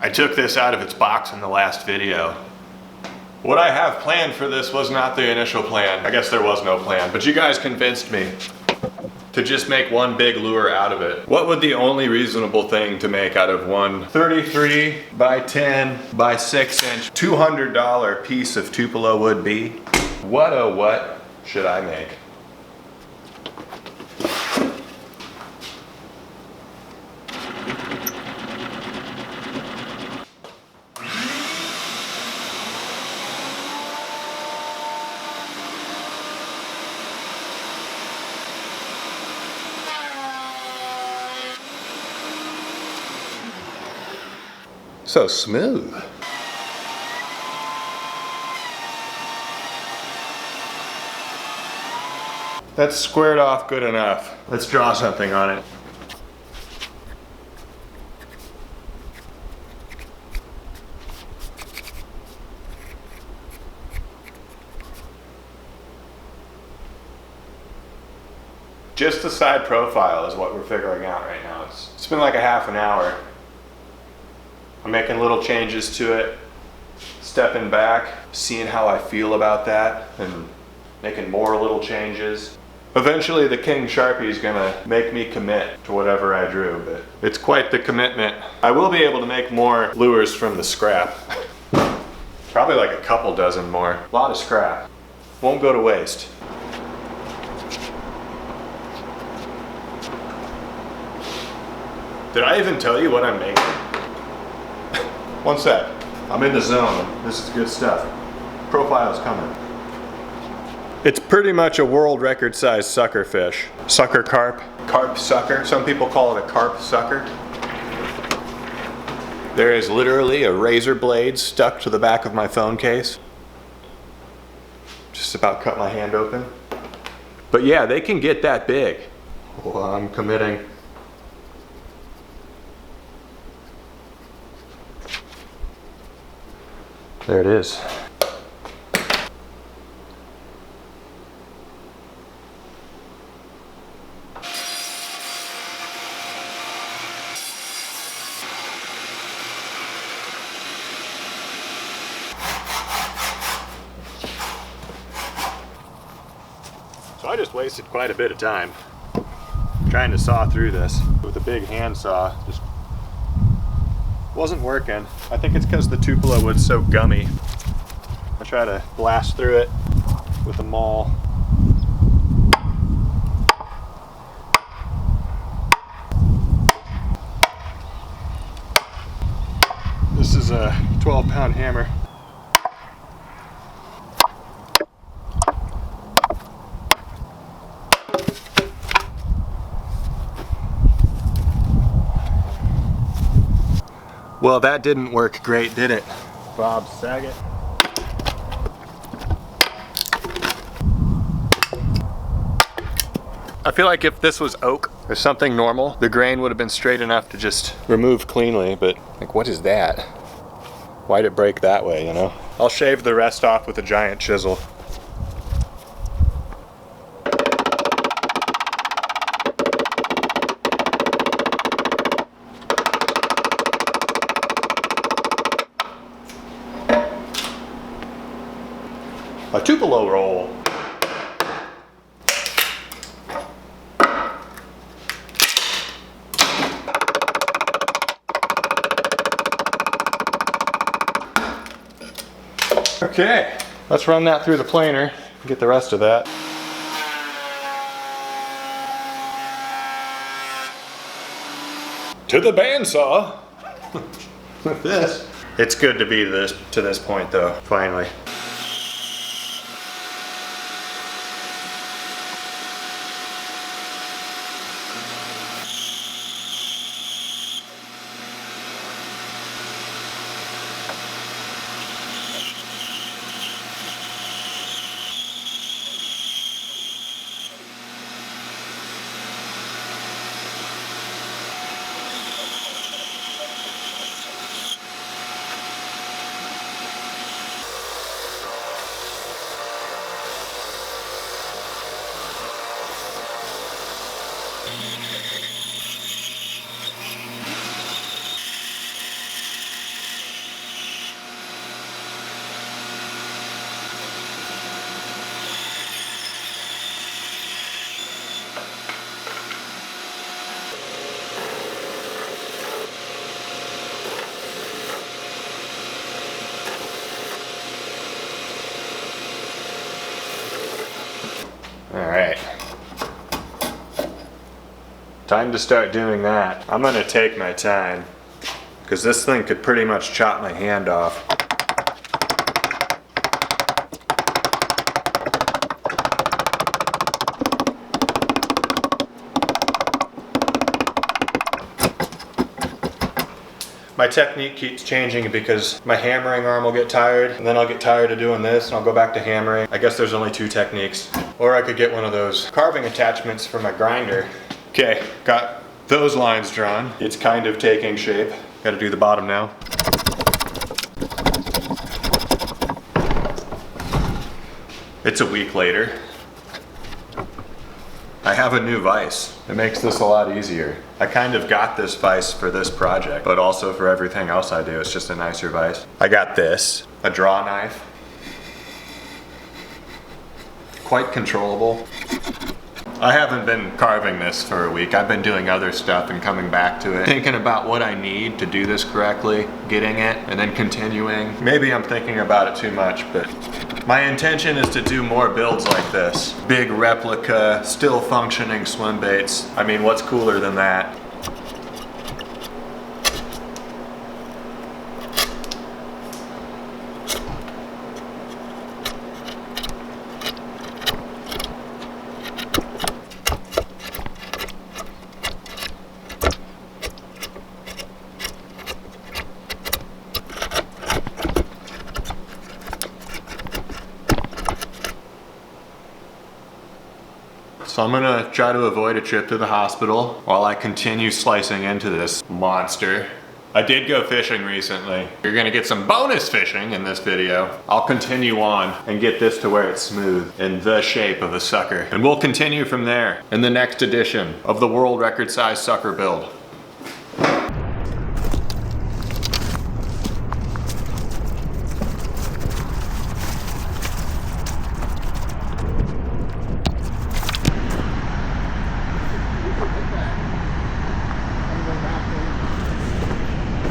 I took this out of its box in the last video. What I have planned for this was not the initial plan. I guess there was no plan, but you guys convinced me to just make one big lure out of it. What would the only reasonable thing to make out of one 33 by 10 by 6 inch $200 piece of Tupelo wood be? What should I make? So smooth. That's squared off good enough. Let's draw something on it. Just the side profile is what we're figuring out right now. It's been like a half an hour. I'm making little changes to it, stepping back, seeing how I feel about that, and making more little changes. Eventually the King Sharpie is gonna make me commit to whatever I drew, but it's quite the commitment. I will be able to make more lures from the scrap. Probably like a couple dozen more. A lot of scrap. Won't go to waste. Did I even tell you what I'm making? One sec. I'm in the zone. This is good stuff. Profile's coming. It's pretty much a world record size suckerfish. Sucker carp. Carp sucker. Some people call it a carp sucker. There is literally a razor blade stuck to the back of my phone case. Just about cut my hand open. But yeah, they can get that big. Well, I'm committing. There it is. So I just wasted quite a bit of time trying to saw through this with a big hand saw. Just wasn't working. I think it's because the Tupelo wood's so gummy. I try to blast through it with a maul. This is a 12-pound hammer. Well, that didn't work great, did it? Bob Saget. I feel like if this was oak or something normal, the grain would have been straight enough to just remove cleanly, but like, what is that? Why'd it break that way, you know? I'll shave the rest off with a giant chisel. A Tupelo roll. Okay, let's run that through the planer and get the rest of that. To the bandsaw with this. It's good to be to this point though, finally. Time to start doing that. I'm gonna take my time because this thing could pretty much chop my hand off. My technique keeps changing because my hammering arm will get tired, and then I'll get tired of doing this and I'll go back to hammering. I guess there's only two techniques. Or I could get one of those carving attachments for my grinder. Okay, got those lines drawn. It's kind of taking shape. Gotta do the bottom now. It's a week later. I have a new vise. It makes this a lot easier. I kind of got this vise for this project, but also for everything else I do. It's just a nicer vise. I got this, a draw knife. Quite controllable. I haven't been carving this for a week. I've been doing other stuff and coming back to it. Thinking about what I need to do this correctly, getting it, and then continuing. Maybe I'm thinking about it too much, but my intention is to do more builds like this. Big replica, still functioning swim baits. I mean, what's cooler than that? So I'm gonna try to avoid a trip to the hospital while I continue slicing into this monster. I did go fishing recently. You're gonna get some bonus fishing in this video. I'll continue on and get this to where it's smooth in the shape of a sucker. And we'll continue from there in the next edition of the world record size sucker build.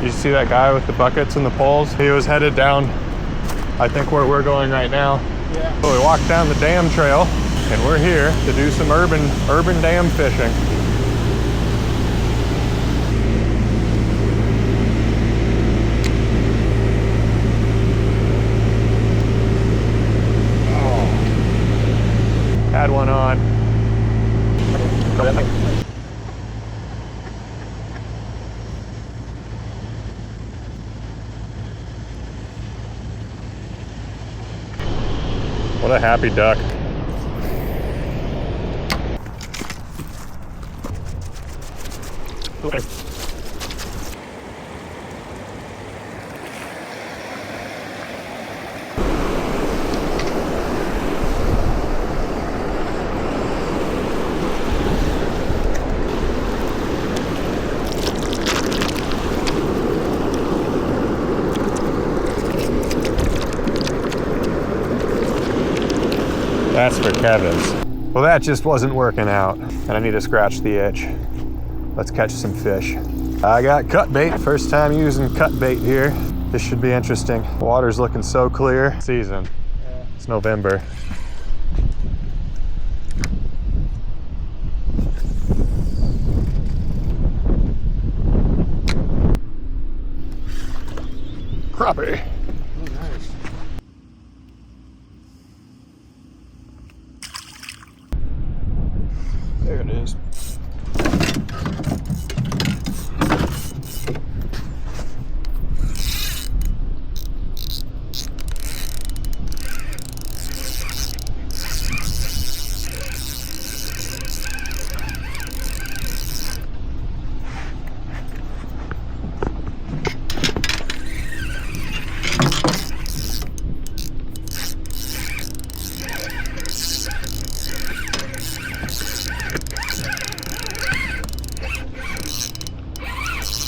You see that guy with the buckets and the poles? He was headed down, I think where we're going right now. Yeah. So we walked down the dam trail and we're here to do some urban dam fishing. Oh. Had one on. What a happy duck. Okay. That's for Kevin's. Well, that just wasn't working out, and I need to scratch the itch. Let's catch some fish. I got cut bait. First time using cut bait here. This should be interesting. Water's looking so clear. Season. Yeah. It's November. Crappie. There it is.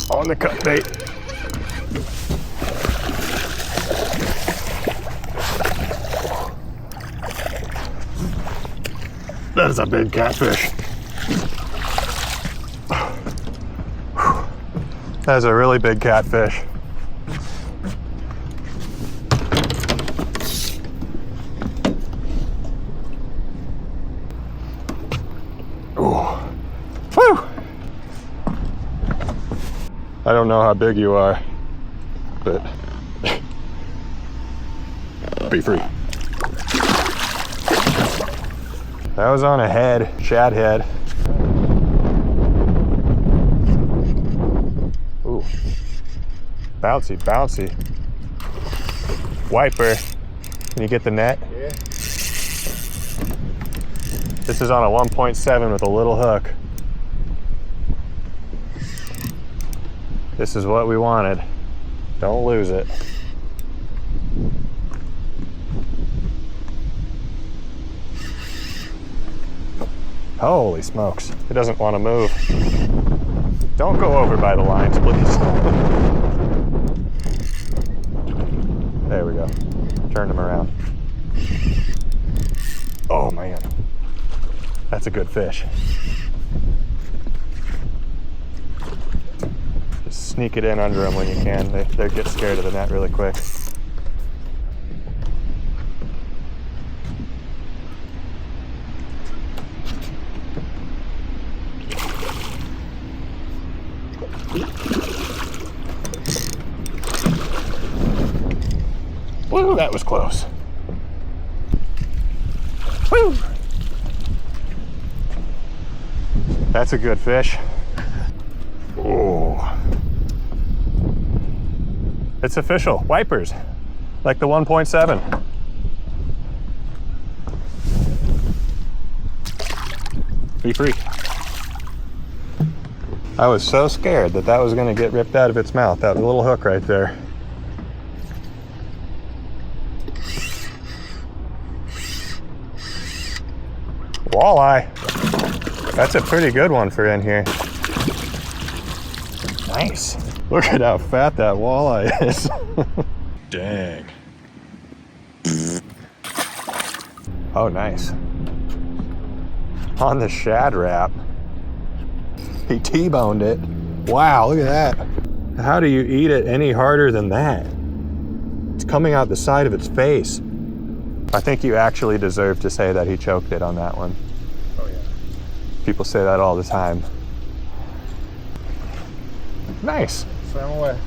On the cut bait. That is a big catfish. That is a really big catfish. Ooh. Whew. I don't know how big you are, but be free. That was on a head, shad head. Ooh, bouncy, bouncy. Wiper, can you get the net? Yeah. This is on a 1.7 with a little hook. This is what we wanted. Don't lose it. Holy smokes, it doesn't want to move. Don't go over by the lines, please. There we go. Turned him around. Oh man, that's a good fish. Just sneak it in under them when you can. They get scared of the net really quick. Woo, that was close. Woo! That's a good fish. Oh. It's official, wipers, like the 1.7. Be free. I was so scared that that was gonna get ripped out of its mouth, that little hook right there. Walleye. That's a pretty good one for in here. Nice. Look at how fat that walleye is. Dang. Oh, nice. On the shad wrap. He T-boned it. Wow, look at that. How do you eat it any harder than that? It's coming out the side of its face. I think you actually deserve to say that he choked it on that one. Oh yeah. People say that all the time. Nice. Swam away.